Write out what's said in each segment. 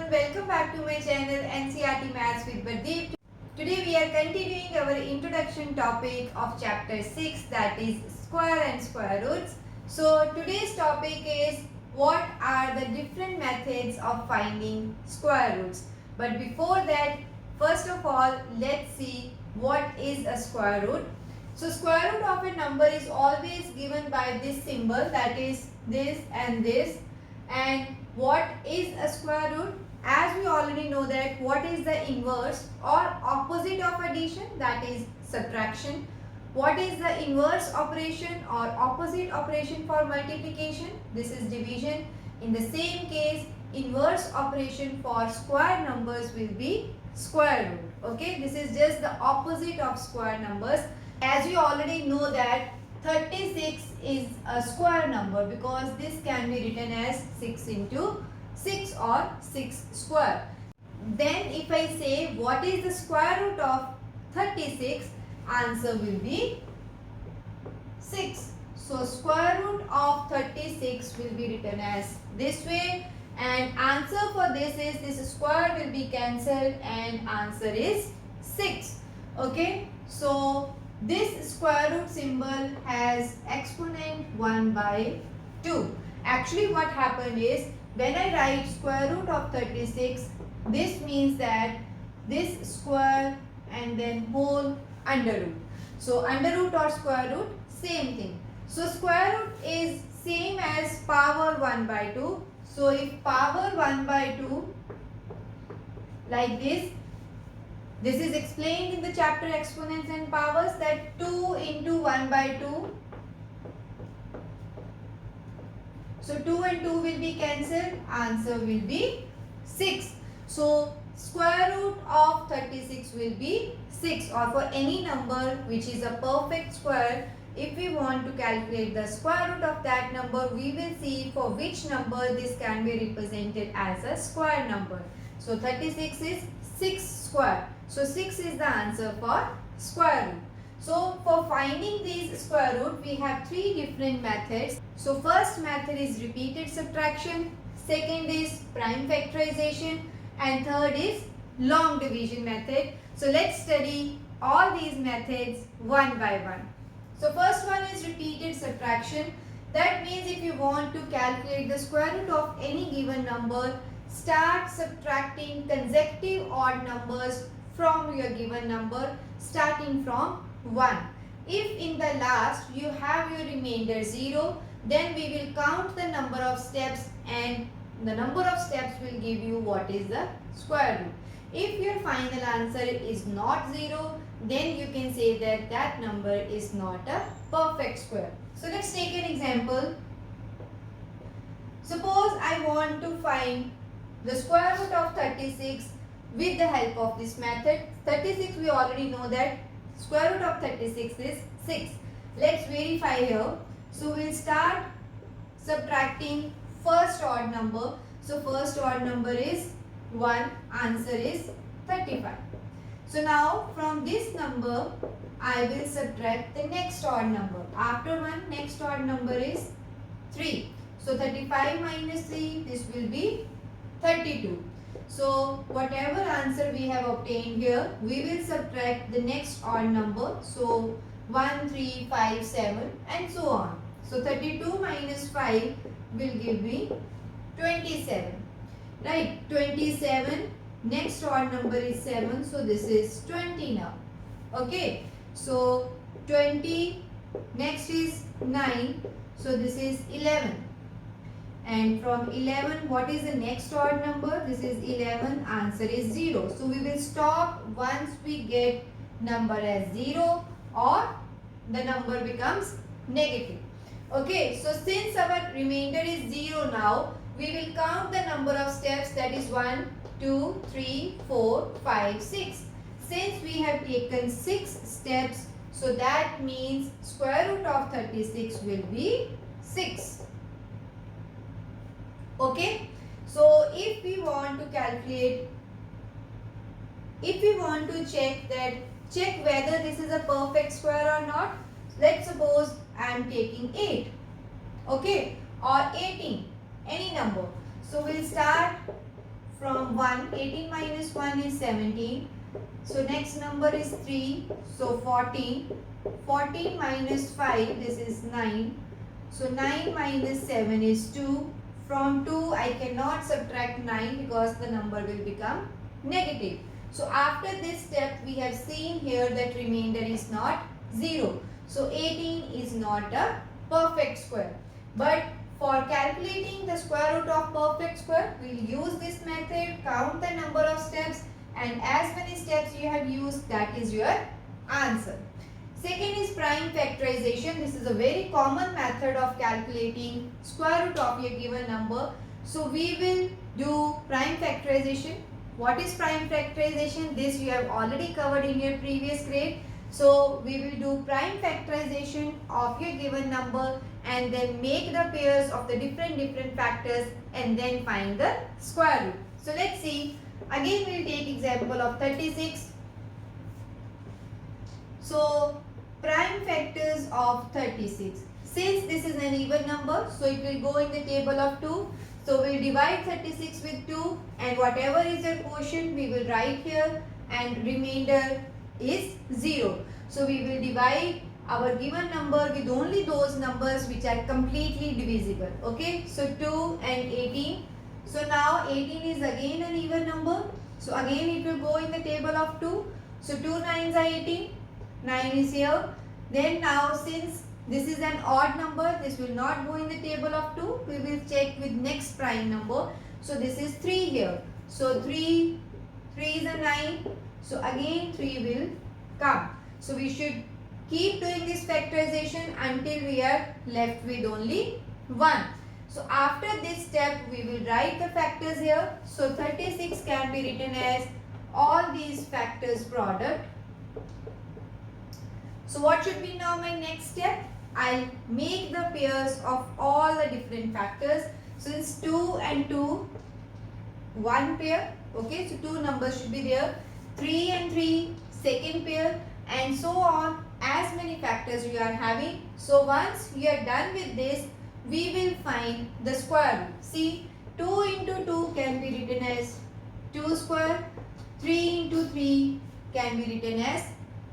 welcome back to my channel NCERT Maths with Pradeep. Today we are continuing our introduction topic of chapter 6, that is square and square roots. So today's topic is what are the different methods of finding square roots. But before that, first of all, let's see what is a square root. So square root of a number is always given by this symbol, that is this and this. And what is a square root? As we already know that what is the inverse or opposite of addition, that is subtraction. What is the inverse operation or opposite operation for multiplication? This is division. In the same case, inverse operation for square numbers will be square root. Okay, this is just the opposite of square numbers. As we already know that 36 is a square number because this can be written as 6 into 6 or 6 square. Then if I say what is the square root of 36, answer will be 6. So square root of 36 will be written as this way, and answer for this is this square will be cancelled and answer is 6. Okay, so this square root symbol has exponent 1 by 2. Actually what happened is, when I write square root of 36, this means that this square and then whole under root. So under root or square root, same thing. So square root is same as power 1 by 2. So if power 1 by 2 like this is explained in the chapter exponents and powers, that 2 into 1 by 2. So 2 and 2 will be cancelled. Answer will be 6. So square root of 36 will be 6, or for any number which is a perfect square, if we want to calculate the square root of that number, we will see for which number this can be represented as a square number. So 36 is 6 square. So 6 is the answer for square root. So for finding these square root, we have three different methods. So first method is repeated subtraction, second is prime factorization, and third is long division method. So let's study all these methods one by one. So first one is repeated subtraction. That means if you want to calculate the square root of any given number, start subtracting consecutive odd numbers from your given number starting from 1. If in the last you have your remainder 0, then we will count the number of steps and the number of steps will give you what is the square root. If your final answer is not 0, then you can say that that number is not a perfect square. So let's take an example. Suppose I want to find the square root of 36 with the help of this method. 36 we already know that square root of 36 is 6. Let's verify here. So we'll start subtracting first odd number. So first odd number is 1, answer is 35. So now from this number I will subtract the next odd number. After 1, next odd number is 3. So 35 minus 3, this will be 32. So whatever answer we have obtained here, we will subtract the next odd number. So 1, 3, 5, 7 and so on. So 32 minus 5 will give me 27. Right, 27. Next odd number is 7. So this is 20 now. Okay. So 20. Next is 9. So this is 11. And from 11, what is the next odd number? This is 11. Answer is 0. So we will stop once we get number as 0 or the number becomes negative. Okay. So since our remainder is 0 now, we will count the number of steps, that is 1, 2, 3, 4, 5, 6. Since we have taken 6 steps, so that means square root of 36 will be 6. Okay, so if we want to calculate, if we want to check whether this is a perfect square or not, let's suppose I am taking 8, okay, or 18, any number. So we'll start from 1. 18 minus 1 is 17. So next number is 3. So 14. 14 minus 5, this is 9. So 9 minus 7 is 2. From 2 I cannot subtract 9 because the number will become negative. So after this step we have seen here that remainder is not 0. So 18 is not a perfect square. But for calculating the square root of perfect square, we will use this method, count the number of steps, and as many steps you have used, that is your answer. Second is prime factorization. This is a very common method of calculating square root of a given number. So we will do prime factorization. What is prime factorization? This you have already covered in your previous grade. So we will do prime factorization of your given number and then make the pairs of the different factors and then find the square root. So let's see. Again we will take example of 36. So prime factors of 36. Since this is an even number, so it will go in the table of 2. So we will divide 36 with 2 and whatever is your quotient we will write here and remainder is 0. So we will divide our given number with only those numbers which are completely divisible. Okay, so 2 and 18. So now 18 is again an even number. So again it will go in the table of 2. So 2 nines are 18. 9 is here. Then now since this is an odd number, this will not go in the table of 2. We will check with next prime number. So this is 3 here. So 3 is a 9. So again 3 will come. So we should keep doing this factorization until we are left with only 1. So after this step we will write the factors here. So 36 can be written as all these factors product. So what should be now my next step? I'll make the pairs of all the different factors. So it's 2 and 2, 1 pair. Okay, so 2 numbers should be there. 3 and 3, second pair, and so on, as many factors you are having. So once you are done with this, we will find the square root. See, 2 into 2 can be written as 2 square. 3 into 3 can be written as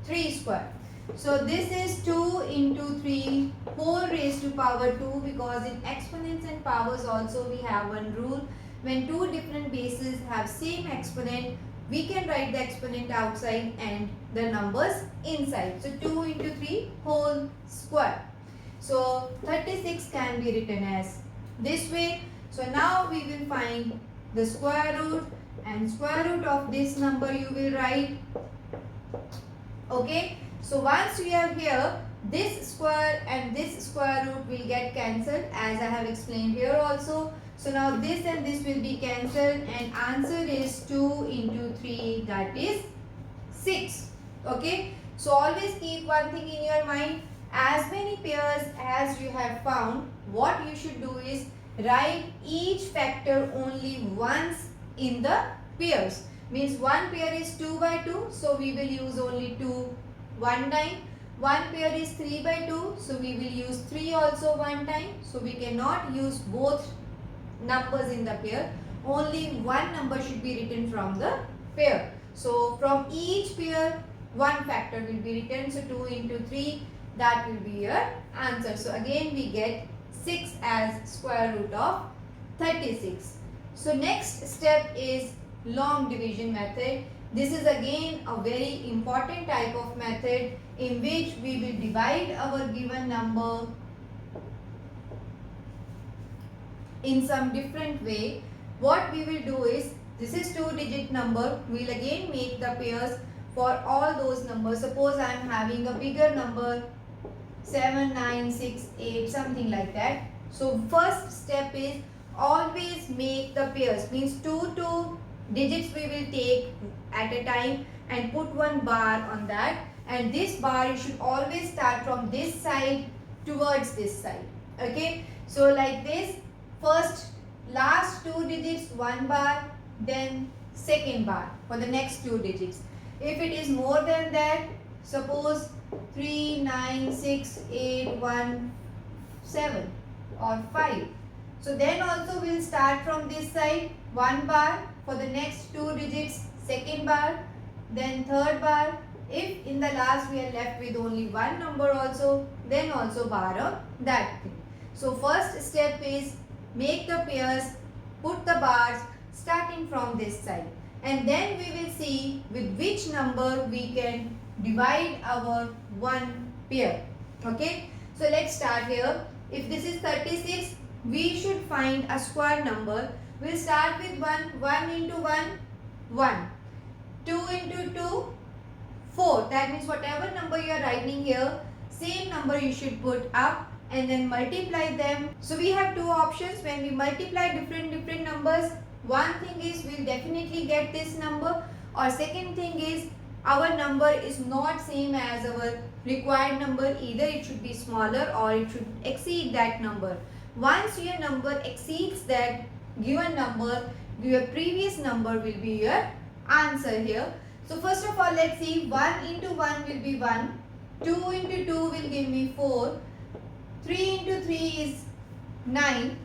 3 square. So this is 2 into 3 whole raised to power 2, because in exponents and powers also we have one rule. When two different bases have same exponent, we can write the exponent outside and the numbers inside. So 2 into 3 whole square. So 36 can be written as this way. So now we will find the square root, and square root of this number you will write. Okay. So once we are here, this square and this square root will get cancelled, as I have explained here also. So now this and this will be cancelled, and answer is 2 into 3, that is 6. Okay. So always keep one thing in your mind. As many pairs as you have found, what you should do is write each factor only once in the pairs. Means one pair is 2 by 2, so we will use only 2 one time. One pair is 3 by 2, so we will use 3 also one time. So we cannot use both numbers in the pair. Only one number should be written from the pair. So from each pair, one factor will be written. So 2 into 3, that will be your answer. So again we get 6 as square root of 36. So next step is long division method. This is again a very important type of method in which we will divide our given number in some different way. What we will do is, this is 2-digit number. We will again make the pairs for all those numbers. Suppose I am having a bigger number, 7, 9, 6, 8, something like that. So first step is always make the pairs. Means 2 digits we will take at a time and put one bar on that, and this bar you should always start from this side towards this side. Okay, so like this, first last 2 digits one bar, then second bar for the next 2 digits. If it is more than that, suppose 3, 9, 6, 8, 1, 7 or 5, so then also we will start from this side 1 bar. For the next 2 digits, second bar, then third bar. If in the last we are left with only one number also, then also bar of that thing. So first step is make the pairs, put the bars starting from this side, and then we will see with which number we can divide our one pair. Okay, so let's start here. If this is 36, we should find a square number. We'll start with 1. 1 into 1, 1. 2 into 2, 4. That means whatever number you are writing here, same number you should put up and then multiply them. So we have two options. When we multiply different numbers, one thing is we'll definitely get this number, or second thing is our number is not same as our required number. Either it should be smaller or it should exceed that number. Once your number exceeds that given number, your previous number will be your answer here. So first of all, let's see. 1 into 1 will be 1. 2 into 2 will give me 4. 3 into 3 is 9.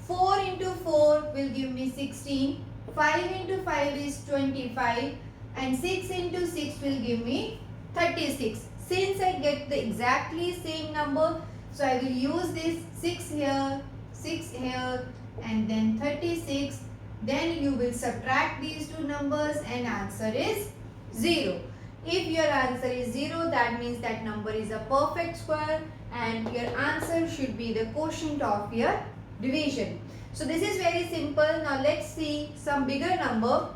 4 into 4 will give me 16. 5 into 5 is 25. And 6 into 6 will give me 36. Since I get the exactly same number, so I will use this 6 here, 6 here, and then 36. Then you will subtract these two numbers and answer is 0. If your answer is 0, that means that number is a perfect square and your answer should be the quotient of your division. So this is very simple. Now let's see some bigger number.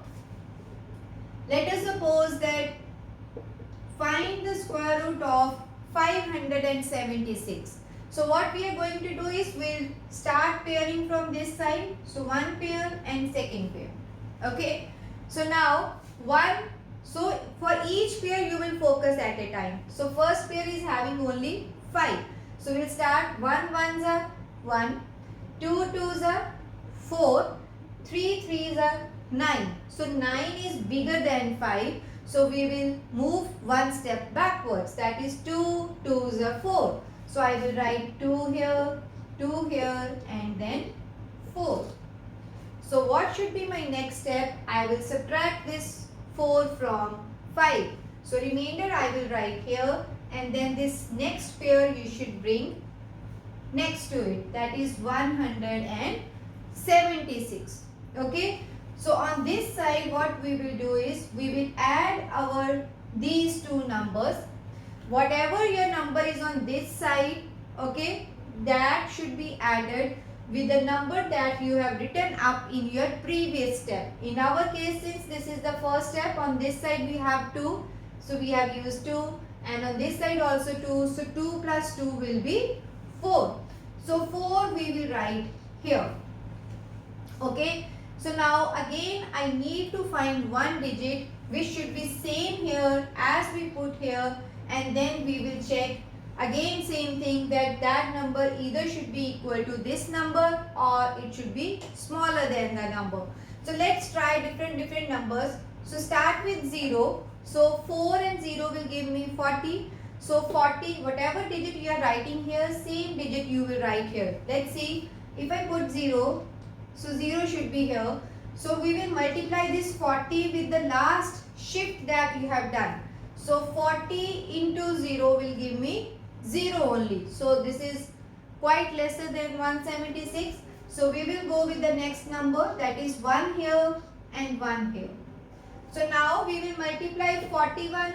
Let us suppose that find the square root of 576. So what we are going to do is we'll start pairing from this side. So one pair and second pair. Okay. So now so for each pair you will focus at a time. So first pair is having only 5. So we'll start 1 ones are 1, 2 twos are 4, 3 threes are 9. So 9 is bigger than 5. So we will move one step backwards. That is 2 twos are 4. So I will write 2 here, and then 4. So what should be my next step? I will subtract this 4 from 5. So remainder I will write here, and then this next pair you should bring next to it. That is 176. Okay. So on this side what we will do is we will add these two numbers. Whatever your number is on this side, okay, that should be added with the number that you have written up in your previous step. In our case, since this is the first step, on this side we have 2. So we have used 2, and on this side also 2. So 2 plus 2 will be 4. So 4 we will write here. Okay. So now again I need to find one digit which should be same here as we put here, and then we will check again same thing, that number either should be equal to this number or it should be smaller than the number. So let's try different numbers. So start with 0. So 4 and 0 will give me 40. So 40, whatever digit you are writing here, same digit you will write here. Let's see. If I put 0, so 0 should be here. So we will multiply this 40 with the last shift that you have done. So 40 into 0 will give me 0 only. So this is quite lesser than 176. So we will go with the next number, that is 1 here and 1 here. So now we will multiply 41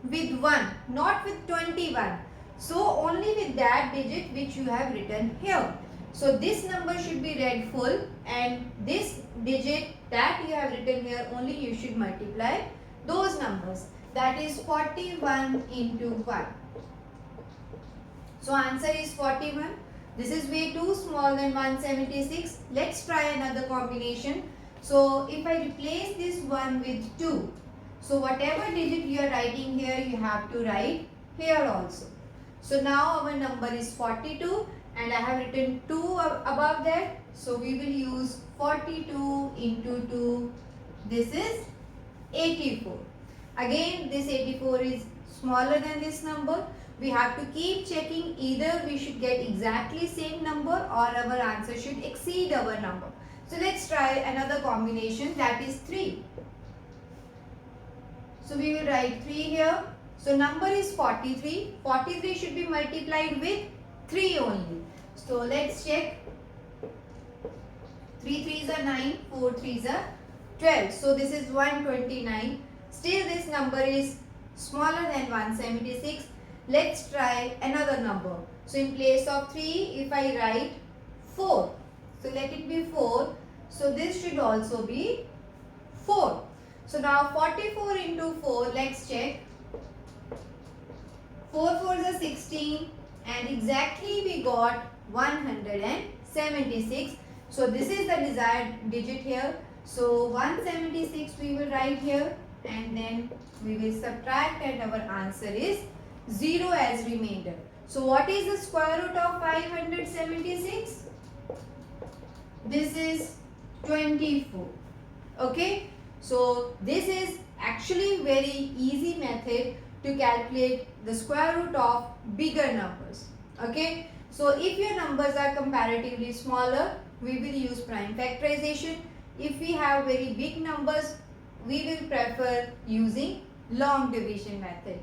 with 1, not with 21. So only with that digit which you have written here. So this number should be read full, and this digit that you have written here, only you should multiply those numbers. That is 41 into 1. So answer is 41. This is way too small than 176. Let's try another combination. So if I replace this 1 with 2, so whatever digit you are writing here, you have to write here also. So now our number is 42, and I have written 2 above that. So we will use 42 into 2. This is 84. Again, this 84 is smaller than this number. We have to keep checking, either we should get exactly same number or our answer should exceed our number. So let's try another combination, that is 3. So we will write 3 here. So number is 43. 43 should be multiplied with 3 only. So let's check. 3 3s are 9, 4 3s are 12. So this is 129. Still this number is smaller than 176. Let's try another number. So in place of 3, if I write 4. So let it be 4. So this should also be 4. So now 44 into 4, let's check. 4 4s are 16 and exactly we got 176. So this is the desired digit here. So 176 we will write here and then we will subtract and our answer is 0 as remainder. So what is the square root of 576? This is 24. Okay. So this is actually very easy method to calculate the square root of bigger numbers. Okay. So if your numbers are comparatively smaller, we will use prime factorization. If we have very big numbers, we will prefer using long division method.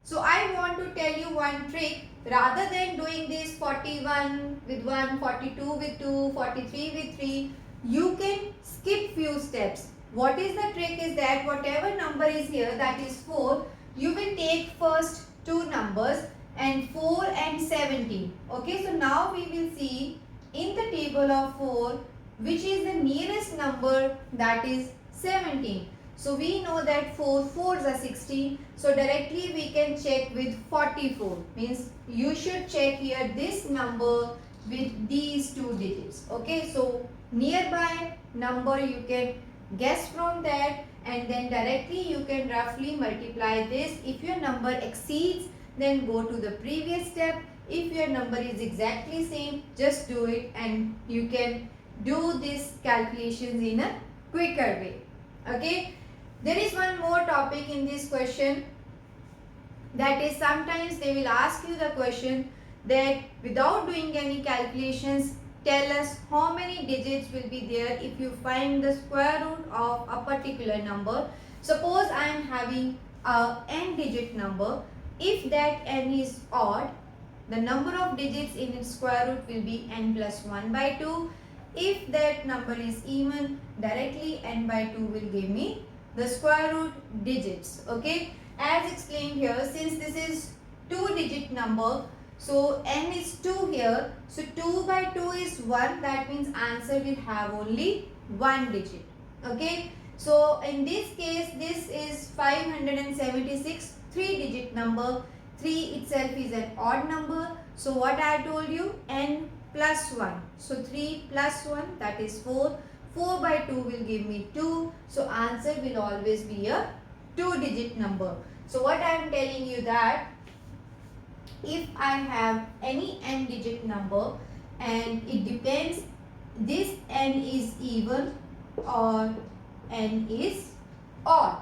So I want to tell you one trick. Rather than doing this 41 with 1, 42 with 2, 43 with 3, you can skip few steps. What is the trick is that whatever number is here, that is 4, you will take first two numbers and 4 and 17. Okay, so now we will see in the table of 4 which is the nearest number, that is 17. So we know that 4 4s are 16. So directly we can check with 44. Means you should check here this number with these two digits. Okay, so nearby number you can guess from that and then directly you can roughly multiply this. If your number exceeds, then go to the previous step. If your number is exactly same, just do it and you can do these calculations in a quicker way. Okay. There is one more topic in this question, that is sometimes they will ask you the question that without doing any calculations, tell us how many digits will be there if you find the square root of a particular number. Suppose I am having a n digit number. If that n is odd, the number of digits in its square root will be n plus 1 by 2. If that number is even, directly n by 2 will give me the square root digits. Okay, as explained here, since this is 2-digit number, so n is 2 here, so 2 by 2 is 1, that means answer will have only 1 digit. Okay, so in this case this is 576, 3-digit number. 3 itself is an odd number, so what I told you, n plus 1, so 3 plus 1, that is 4. 4 by 2 will give me 2. So answer will always be a 2-digit number. So what I am telling you that if I have any n digit number and it depends this n is even or n is odd.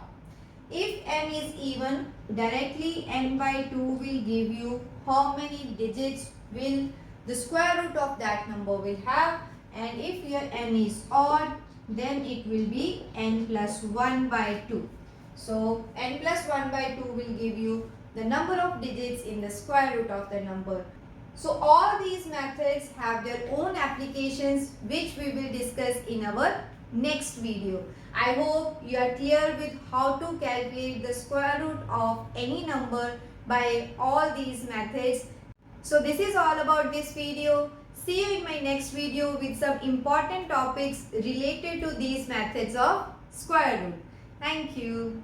If n is even, directly n by 2 will give you how many digits will the square root of that number will have. And if your n is odd, then it will be n plus 1 by 2. So n plus 1 by 2 will give you the number of digits in the square root of the number. So all these methods have their own applications which we will discuss in our next video. I hope you are clear with how to calculate the square root of any number by all these methods. So this is all about this video. See you in my next video with some important topics related to these methods of square root. Thank you.